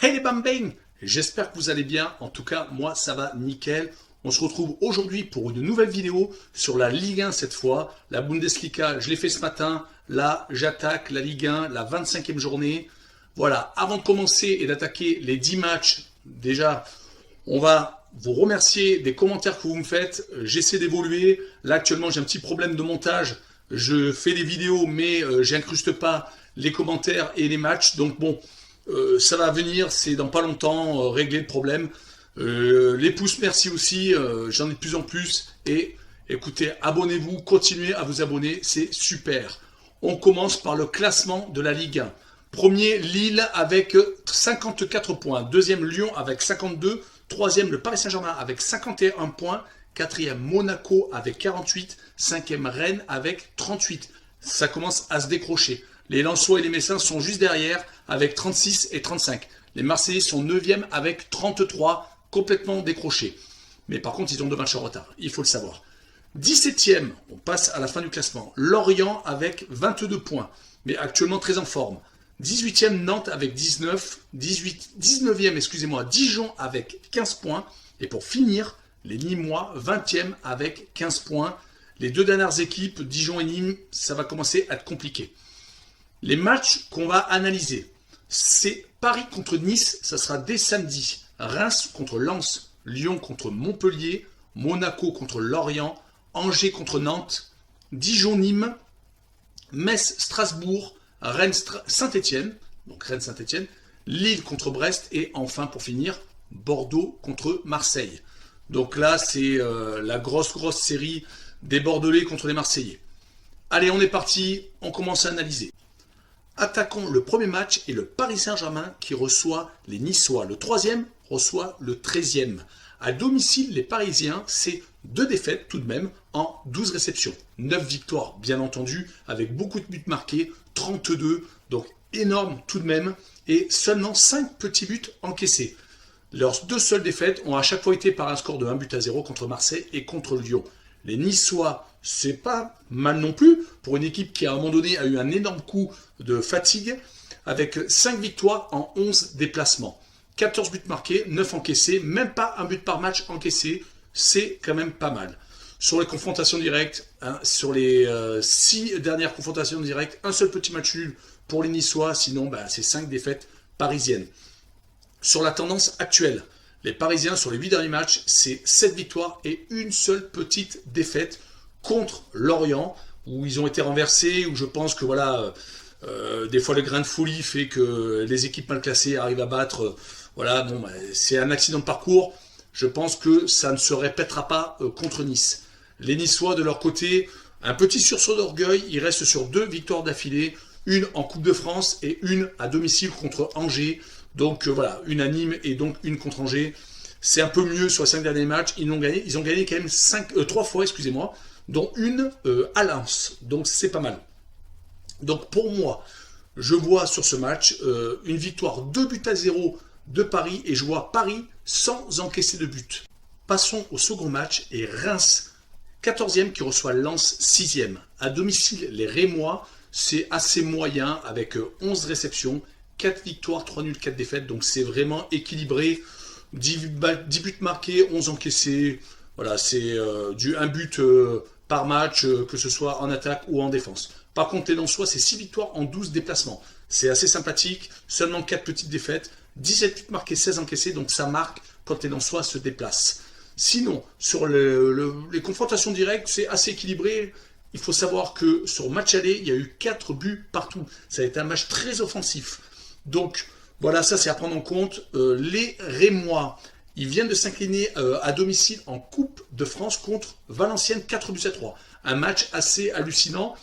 Hey les bambins, j'espère que vous allez bien. En tout cas, moi, ça va nickel. On se retrouve aujourd'hui pour une nouvelle vidéo sur la Ligue 1 cette fois. La Bundesliga, je l'ai fait ce matin. Là, j'attaque la Ligue 1, la 25e journée. Voilà, avant de commencer et d'attaquer les 10 matchs, déjà, on va vous remercier des commentaires que vous me faites. J'essaie d'évoluer. Là, actuellement, j'ai un petit problème de montage. Je fais des vidéos, mais j'incruste pas les commentaires et les matchs. Donc bon, ça va venir, c'est dans pas longtemps, régler le problème. Les pouces, merci aussi, j'en ai de plus en plus. Et écoutez, abonnez-vous, continuez à vous abonner, c'est super. On commence par le classement de la Ligue 1. Premier, Lille avec 54 points. Deuxième, Lyon avec 52. Troisième, le Paris Saint-Germain avec 51 points. Quatrième, Monaco avec 48. Cinquième, Rennes avec 38. Ça commence à se décrocher. Les Lensois et les Messins sont juste derrière avec 36 et 35. Les Marseillais sont 9e avec 33, complètement décrochés. Mais par contre, ils ont 2 matchs en retard, il faut le savoir. 17e, on passe à la fin du classement. Lorient avec 22 points, mais actuellement très en forme. 18e, Nantes avec 19. 19e, excusez-moi, Dijon avec 15 points. Et pour finir, les Nîmois, 20e avec 15 points. Les 2 dernières équipes, Dijon et Nîmes, ça va commencer à être compliqué. Les matchs qu'on va analyser, c'est Paris contre Nice, ça sera dès samedi. Reims contre Lens, Lyon contre Montpellier, Monaco contre Lorient, Angers contre Nantes, Dijon-Nîmes, Metz-Strasbourg, Rennes-Saint-Etienne, donc Rennes-Saint-Etienne, Lille contre Brest et enfin pour finir, Bordeaux contre Marseille. Donc là, c'est la grosse série des Bordelais contre les Marseillais. Allez, on est parti, on commence à analyser. Attaquons le premier match et le Paris Saint-Germain qui reçoit les Niçois. Le troisième reçoit le 13e. À domicile, les Parisiens, c'est 2 défaites tout de même en 12 réceptions. 9 victoires, bien entendu, avec beaucoup de buts marqués, 32, donc énorme tout de même, et seulement 5 petits buts encaissés. Leurs 2 seules défaites ont à chaque fois été par un score de 1-0 contre Marseille et contre Lyon. Les Niçois, c'est pas mal non plus pour une équipe qui à un moment donné a eu un énorme coup de fatigue avec 5 victoires en 11 déplacements. 14 buts marqués, 9 encaissés, même pas un but par match encaissé, c'est quand même pas mal. Sur les confrontations directes, sur les 6 dernières confrontations directes, un seul petit match nul pour les Niçois, sinon c'est 5 défaites parisiennes. Sur la tendance actuelle, les Parisiens, sur les 8 derniers matchs, c'est 7 victoires et une seule petite défaite contre Lorient, où ils ont été renversés, où je pense que voilà, des fois le grain de folie fait que les équipes mal classées arrivent à battre. C'est un accident de parcours. Je pense que ça ne se répétera pas contre Nice. Les Niçois, de leur côté, un petit sursaut d'orgueil. Ils restent sur 2 victoires d'affilée, une en Coupe de France et une à domicile contre Angers. Donc voilà, une à Nîmes et donc une contre Angers. C'est un peu mieux sur les 5 derniers matchs. Ils ont gagné quand même 3 fois, excusez-moi, dont une à Lens. Donc c'est pas mal. Donc pour moi, je vois sur ce match une victoire 2-0 de Paris et je vois Paris sans encaisser de but. Passons au second match et Reims, 14e qui reçoit Lens 6e. À domicile, les Rémois, c'est assez moyen avec 11 réceptions, 4 victoires, 3 nuls, 4 défaites. Donc c'est vraiment équilibré. 10 buts marqués, 11 encaissés. Voilà, c'est un but par match, que ce soit en attaque ou en défense. Par contre, les Lensois, c'est 6 victoires en 12 déplacements. C'est assez sympathique. Seulement 4 petites défaites. 17 buts marqués, 16 encaissés. Donc ça marque quand les Lensois se déplacent. Sinon, sur les confrontations directes, c'est assez équilibré. Il faut savoir que sur match aller, il y a eu 4 buts partout. Ça a été un match très offensif. Donc voilà, ça c'est à prendre en compte. Les Rémois, ils viennent de s'incliner à domicile en Coupe de France contre Valenciennes 4-3. Un match assez hallucinant.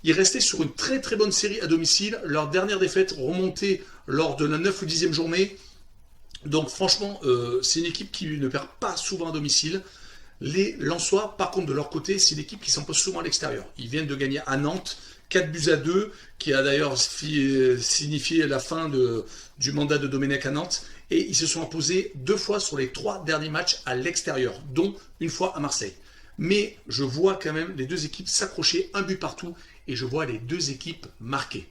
Ils restaient sur une très très bonne série à domicile. Leur dernière défaite remontée lors de la 9 ou 10e journée. Donc franchement, c'est une équipe qui ne perd pas souvent à domicile. Les Lensois, par contre, de leur côté, c'est une équipe qui s'impose souvent à l'extérieur. Ils viennent de gagner à Nantes 4-2, qui a d'ailleurs signifié la fin du mandat de Domenech à Nantes. Et ils se sont imposés 2 fois sur les 3 derniers matchs à l'extérieur, dont une fois à Marseille. Mais je vois quand même les 2 équipes s'accrocher, un but partout, et je vois les 2 équipes marquer.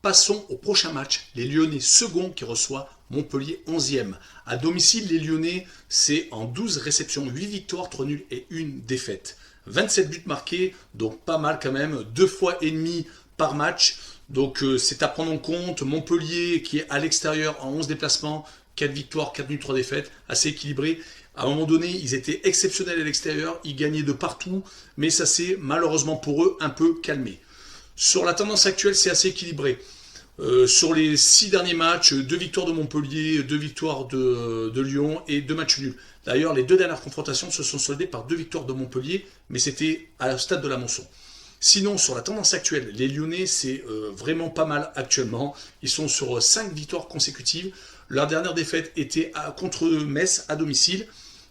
Passons au prochain match, les Lyonnais second qui reçoit Montpellier 11e. À domicile, les Lyonnais, c'est en 12 réceptions, 8 victoires, 3 nuls et 1 défaite. 27 buts marqués, donc pas mal quand même, 2 fois et demi par match. Donc c'est à prendre en compte. Montpellier qui est à l'extérieur en 11 déplacements, 4 victoires, 4 nuls, 3 défaites, assez équilibré. À un moment donné, ils étaient exceptionnels à l'extérieur, ils gagnaient de partout, mais ça s'est malheureusement pour eux un peu calmé. Sur la tendance actuelle, c'est assez équilibré. Sur les 6 derniers matchs, 2 victoires de Montpellier, 2 victoires de Lyon et 2 matchs nuls. D'ailleurs, les 2 dernières confrontations se sont soldées par 2 victoires de Montpellier, mais c'était à la stade de la moisson. Sinon, sur la tendance actuelle, les Lyonnais, c'est vraiment pas mal actuellement. Ils sont sur 5 victoires consécutives. Leur dernière défaite était contre Metz à domicile.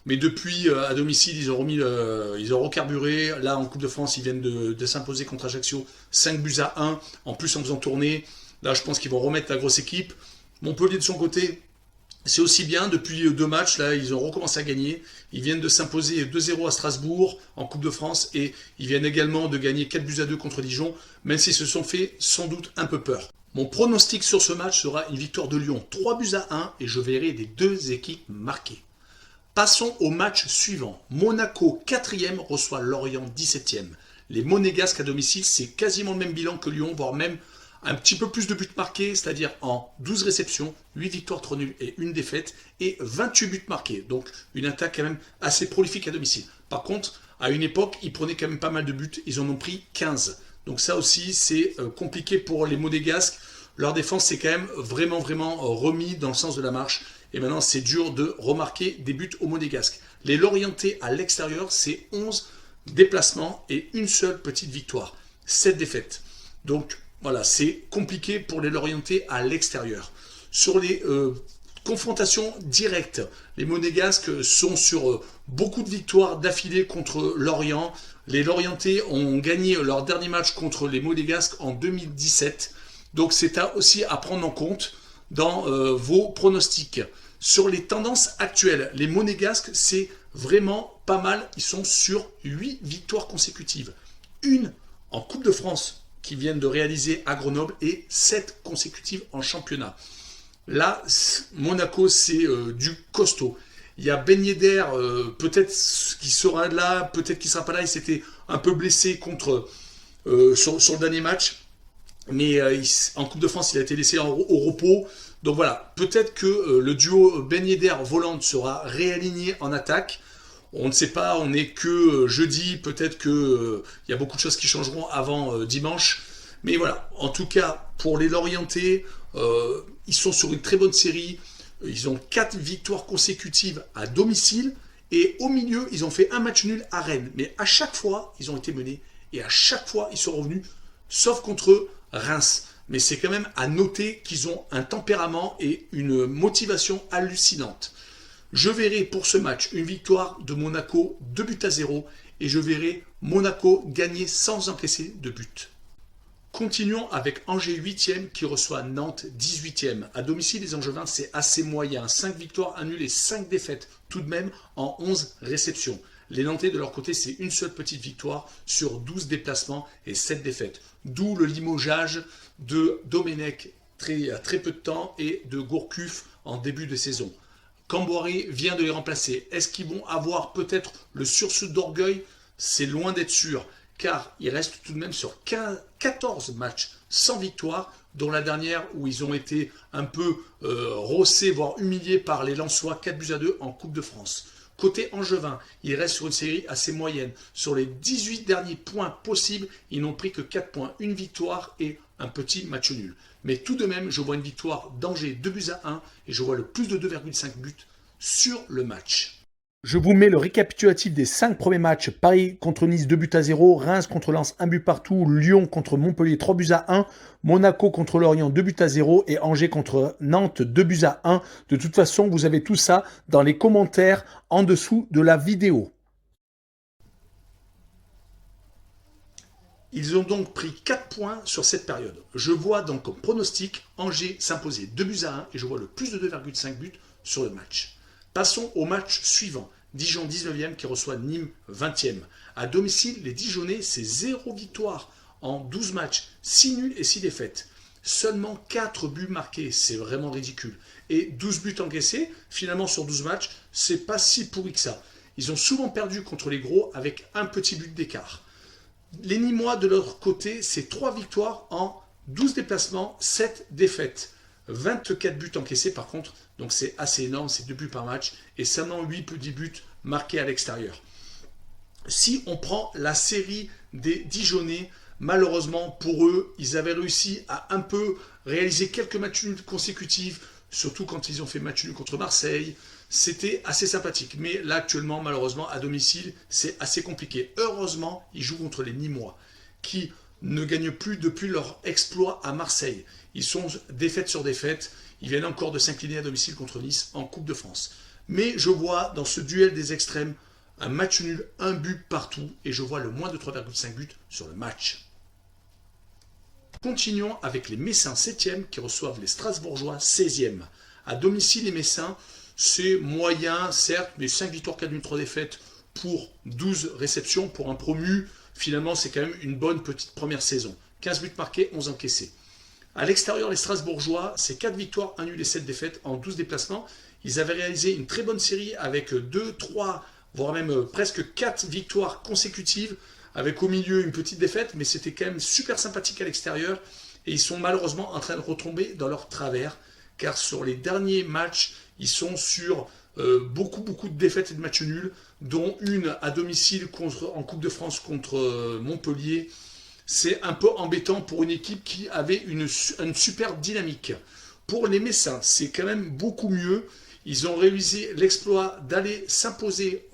Mais depuis, à domicile, ils ont recarburé. Là, en Coupe de France, ils viennent de s'imposer contre Ajaccio 5 buts à 1. En plus, en faisant tourner. Là, je pense qu'ils vont remettre la grosse équipe. Montpellier, de son côté, c'est aussi bien. Depuis 2 matchs, là, ils ont recommencé à gagner. Ils viennent de s'imposer 2-0 à Strasbourg en Coupe de France. Et ils viennent également de gagner 4 buts à 2 contre Dijon, même s'ils se sont fait sans doute un peu peur. Mon pronostic sur ce match sera une victoire de Lyon 3 buts à 1 et je verrai les 2 équipes marquées. Passons au match suivant. Monaco 4e reçoit Lorient 17e. Les Monégasques à domicile, c'est quasiment le même bilan que Lyon, voire même un petit peu plus de buts marqués, c'est-à-dire en 12 réceptions, 8 victoires, 3 nuls et 1 défaite, et 28 buts marqués. Donc une attaque quand même assez prolifique à domicile. Par contre, à une époque, ils prenaient quand même pas mal de buts, ils en ont pris 15. Donc ça aussi, c'est compliqué pour les Monégasques. Leur défense, c'est quand même vraiment remis dans le sens de la marche. Et maintenant, c'est dur de remarquer des buts aux Monégasques. Les Lorientais à l'extérieur, c'est 11 déplacements et une seule petite victoire. 7 défaites. Donc voilà, c'est compliqué pour les Lorientais à l'extérieur. Sur les confrontations directes, les Monégasques sont sur beaucoup de victoires d'affilée contre Lorient. Les Lorientais ont gagné leur dernier match contre les Monégasques en 2017. Donc c'est aussi à prendre en compte dans vos pronostics. Sur les tendances actuelles, les Monégasques, c'est vraiment pas mal. Ils sont sur 8 victoires consécutives. Une en Coupe de France qu'ils viennent de réaliser à Grenoble et 7 consécutives en championnat. Là, Monaco, c'est du costaud. Il y a Ben Yedder, peut-être qu'il sera là, peut-être qu'il ne sera pas là. Il s'était un peu blessé sur le dernier match. Mais en Coupe de France, il a été laissé au repos. Donc voilà, peut-être que le duo Ben Yedder-Volland sera réaligné en attaque. On ne sait pas, on n'est que jeudi. Peut-être qu'il y a beaucoup de choses qui changeront avant dimanche. Mais voilà, en tout cas, pour les Lorientais, ils sont sur une très bonne série. Ils ont 4 victoires consécutives à domicile. Et au milieu, ils ont fait un match nul à Rennes. Mais à chaque fois, ils ont été menés. Et à chaque fois, ils sont revenus, sauf contre Reims. Mais c'est quand même à noter qu'ils ont un tempérament et une motivation hallucinante. Je verrai pour ce match une victoire de Monaco 2 buts à 0 et je verrai Monaco gagner sans encaisser de but. Continuons avec Angers 8e qui reçoit Nantes 18e. À domicile, les Angevins, c'est assez moyen. 5 victoires, 1 nul et 5 défaites, tout de même en 11 réceptions. Les Nantais, de leur côté, c'est une seule petite victoire sur 12 déplacements et 7 défaites. D'où le limogeage de Domenech à très peu de temps et de Gourcuff en début de saison. Camboire vient de les remplacer. Est-ce qu'ils vont avoir peut-être le sursaut d'orgueil? C'est loin d'être sûr, car ils restent tout de même sur 14 matchs sans victoire, dont la dernière où ils ont été un peu rossés, voire humiliés par les Lensois, 4 buts à 2 en Coupe de France. Côté Angevin, ils restent sur une série assez moyenne. Sur les 18 derniers points possibles, ils n'ont pris que 4 points, une victoire et un petit match nul. Mais tout de même, je vois une victoire d'Angers 2 buts à 1 et je vois le plus de 2,5 buts sur le match. Je vous mets le récapitulatif des 5 premiers matchs. Paris contre Nice 2 buts à 0, Reims contre Lens 1 but partout, Lyon contre Montpellier 3 buts à 1, Monaco contre Lorient 2 buts à 0 et Angers contre Nantes 2 buts à 1. De toute façon, vous avez tout ça dans les commentaires en dessous de la vidéo. Ils ont donc pris 4 points sur cette période. Je vois donc comme pronostic Angers s'imposer 2 buts à 1 et je vois le plus de 2,5 buts sur le match. Passons au match suivant. Dijon 19e qui reçoit Nîmes 20e. À domicile, les Dijonnais, c'est 0 victoire en 12 matchs, 6 nuls et 6 défaites. Seulement 4 buts marqués, c'est vraiment ridicule. Et 12 buts encaissés, finalement sur 12 matchs, c'est pas si pourri que ça. Ils ont souvent perdu contre les gros avec un petit but d'écart. Les Nîmois, de leur côté, c'est 3 victoires en 12 déplacements, 7 défaites. 24 buts encaissés par contre, donc c'est assez énorme, c'est 2 buts par match, et seulement 8 petits buts marqués à l'extérieur. Si on prend la série des Dijonais, malheureusement pour eux, ils avaient réussi à un peu réaliser quelques matchs nuls consécutifs, surtout quand ils ont fait match nul contre Marseille. C'était assez sympathique, mais là actuellement, malheureusement, à domicile, c'est assez compliqué. Heureusement, ils jouent contre les Nîmois, qui ne gagnent plus depuis leur exploit à Marseille. Ils sont défaite sur défaite, ils viennent encore de s'incliner à domicile contre Nice en Coupe de France. Mais je vois dans ce duel des extrêmes un match nul, un but partout, et je vois le moins de 3,5 buts sur le match. Continuons avec les Messins 7e qui reçoivent les Strasbourgeois 16e. À domicile, les Messins, c'est moyen, certes, mais 5 victoires, 4 nuls, 3 défaites pour 12 réceptions. Pour un promu, finalement, c'est quand même une bonne petite première saison. 15 buts marqués, 11 encaissés. À l'extérieur, les Strasbourgeois, c'est 4 victoires, 1 nul et 7 défaites en 12 déplacements. Ils avaient réalisé une très bonne série avec 2, 3, voire même presque 4 victoires consécutives, avec au milieu une petite défaite, mais c'était quand même super sympathique à l'extérieur, et ils sont malheureusement en train de retomber dans leur travers, car sur les derniers matchs, ils sont sur beaucoup de défaites et de matchs nuls, dont une à domicile en Coupe de France contre Montpellier. C'est un peu embêtant pour une équipe qui avait une super dynamique. Pour les Messins, c'est quand même beaucoup mieux. Ils ont réussi l'exploit d'aller s'imposer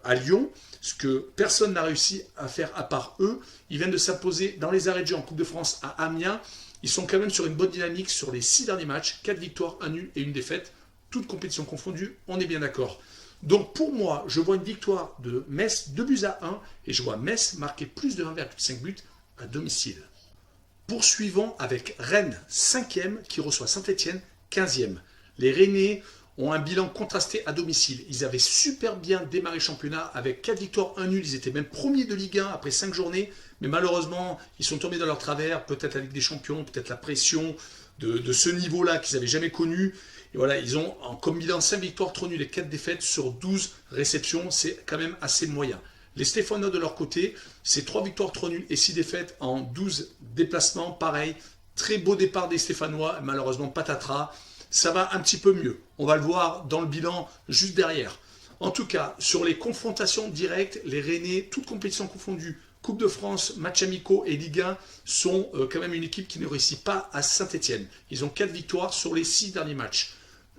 à Lyon, ce que personne n'a réussi à faire à part eux. Ils viennent de s'imposer dans les arrêts de jeu en Coupe de France à Amiens. Ils sont quand même sur une bonne dynamique sur les 6 derniers matchs. 4 victoires, 1 nul et 1 défaite. Toutes compétitions confondues, on est bien d'accord. Donc pour moi, je vois une victoire de Metz 2 buts à 1 et je vois Metz marquer plus de 1,5 buts à domicile. Poursuivons avec Rennes 5e qui reçoit Saint-Etienne 15e. Les Rennais ont un bilan contrasté à domicile. Ils avaient super bien démarré le championnat avec 4 victoires, 1 nul. Ils étaient même premiers de Ligue 1 après 5 journées. Mais malheureusement, ils sont tombés dans leur travers. Peut-être la Ligue des Champions, peut-être la pression de ce niveau-là qu'ils n'avaient jamais connu. Et voilà, ils ont comme bilan 5 victoires, 3 nuls et 4 défaites sur 12 réceptions. C'est quand même assez moyen. Les Stéphanois de leur côté, c'est 3 victoires, 3 nuls et 6 défaites en 12 déplacements. Pareil, très beau départ des Stéphanois. Malheureusement, patatras. Ça va un petit peu mieux. On va le voir dans le bilan juste derrière. En tout cas, sur les confrontations directes, les Rennais, toutes compétitions confondues, Coupe de France, matchs amicaux et Ligue 1, sont quand même une équipe qui ne réussit pas à Saint-Etienne. Ils ont 4 victoires sur les 6 derniers matchs.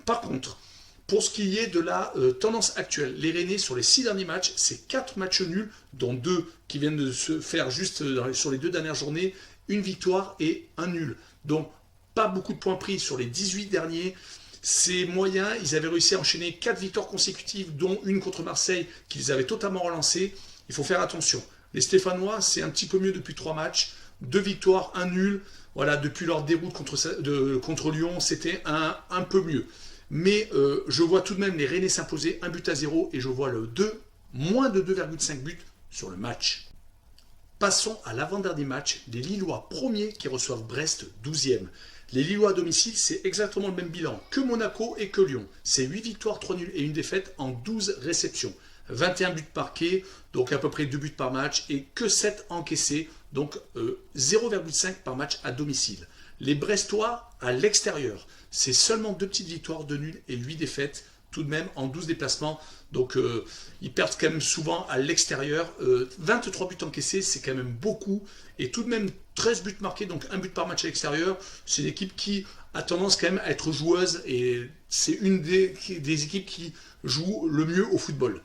Par contre, pour ce qui est de la tendance actuelle, les Rennais, sur les 6 derniers matchs, c'est 4 matchs nuls, dont 2 qui viennent de se faire juste sur les 2 dernières journées, une victoire et un nul. Donc, pas beaucoup de points pris sur les 18 derniers. C'est moyen. Ils avaient réussi à enchaîner 4 victoires consécutives, dont une contre Marseille, qu'ils avaient totalement relancé. Il faut faire attention. Les Stéphanois, c'est un petit peu mieux depuis 3 matchs. 2 victoires, 1 nul. Voilà, depuis leur déroute contre Lyon, c'était un peu mieux. Mais je vois tout de même les Rennais s'imposer 1 but à 0 et je vois moins de 2,5 buts sur le match. Passons à l'avant-dernier match, les Lillois premiers qui reçoivent Brest 12e. Les Lillois à domicile, c'est exactement le même bilan que Monaco et que Lyon. C'est 8 victoires, 3 nuls et 1 défaite en 12 réceptions. 21 buts marqués, donc à peu près 2 buts par match, et que 7 encaissés, donc 0,5 par match à domicile. Les Brestois à l'extérieur, c'est seulement 2 petites victoires, 2 nuls et 8 défaites, tout de même en 12 déplacements. Donc ils perdent quand même souvent à l'extérieur. 23 buts encaissés, c'est quand même beaucoup. Et tout de même 13 buts marqués, donc 1 but par match à l'extérieur. C'est une équipe qui a tendance quand même à être joueuse. Et c'est une des équipes qui joue le mieux au football.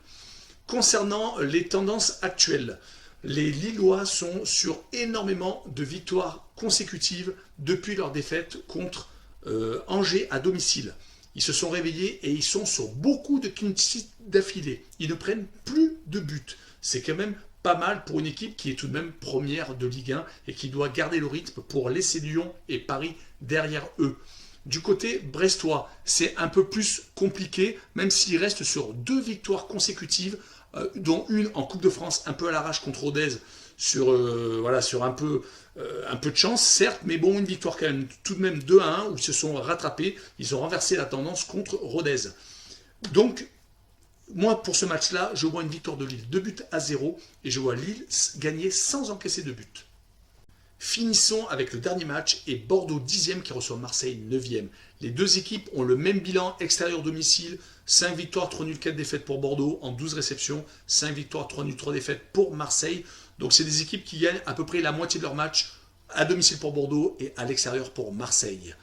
Concernant les tendances actuelles, les Lillois sont sur énormément de victoires consécutives depuis leur défaite contre Angers à domicile. Ils se sont réveillés et ils sont sur beaucoup de clean sheets d'affilée. Ils ne prennent plus de buts. C'est quand même pas mal pour une équipe qui est tout de même première de Ligue 1 et qui doit garder le rythme pour laisser Lyon et Paris derrière eux. Du côté brestois, c'est un peu plus compliqué, même s'ils restent sur 2 victoires consécutives, dont une en Coupe de France, un peu à l'arrache contre Rodez, voilà, sur un peu de chance, certes, mais bon, une victoire quand même, tout de même 2-1, où ils se sont rattrapés, ils ont renversé la tendance contre Rodez. Donc, moi, pour ce match-là, je vois une victoire de Lille, 2-0, et je vois Lille gagner sans encaisser de but. Finissons avec le dernier match et Bordeaux 10e qui reçoit Marseille 9e. Les deux équipes ont le même bilan extérieur-domicile, 5 victoires, 3 nuls, 4 défaites pour Bordeaux en 12 réceptions, 5 victoires, 3 nuls, 3 défaites pour Marseille. Donc c'est des équipes qui gagnent à peu près la moitié de leur match à domicile pour Bordeaux et à l'extérieur pour Marseille.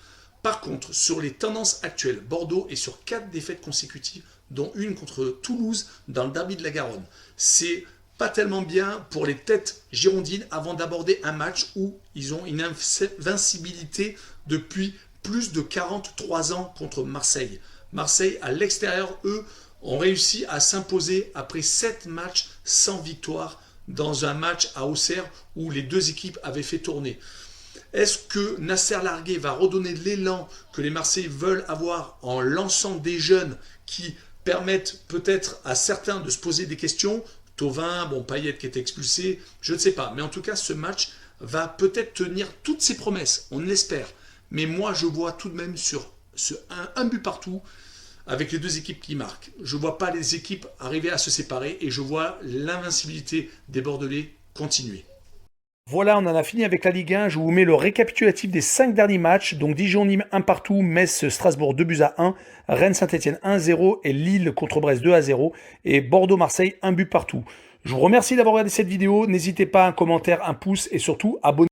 Par contre, sur les tendances actuelles, Bordeaux est sur 4 défaites consécutives, dont une contre Toulouse dans le derby de la Garonne. C'est pas tellement bien pour les têtes girondines avant d'aborder un match où ils ont une invincibilité depuis plus de 43 ans contre Marseille. Marseille, à l'extérieur, eux, ont réussi à s'imposer après 7 matchs sans victoire dans un match à Auxerre où les deux équipes avaient fait tourner. Est-ce que Nasser Largué va redonner l'élan que les Marseillais veulent avoir en lançant des jeunes qui permettent peut-être à certains de se poser des questions? Thauvin, bon, Payet qui est expulsé, je ne sais pas. Mais en tout cas, ce match va peut-être tenir toutes ses promesses, on l'espère. Mais moi, je vois tout de même sur un but partout avec les deux équipes qui marquent. Je ne vois pas les équipes arriver à se séparer et je vois l'invincibilité des Bordelais continuer. Voilà, on en a fini avec la Ligue 1. Je vous mets le récapitulatif des 5 derniers matchs. Donc Dijon-Nîmes 1 partout, Metz-Strasbourg 2-1, Rennes-Saint-Etienne 1-0 et Lille contre Brest 2-0 et Bordeaux-Marseille 1 but partout. Je vous remercie d'avoir regardé cette vidéo. N'hésitez pas à un commentaire, un pouce et surtout abonnez-vous.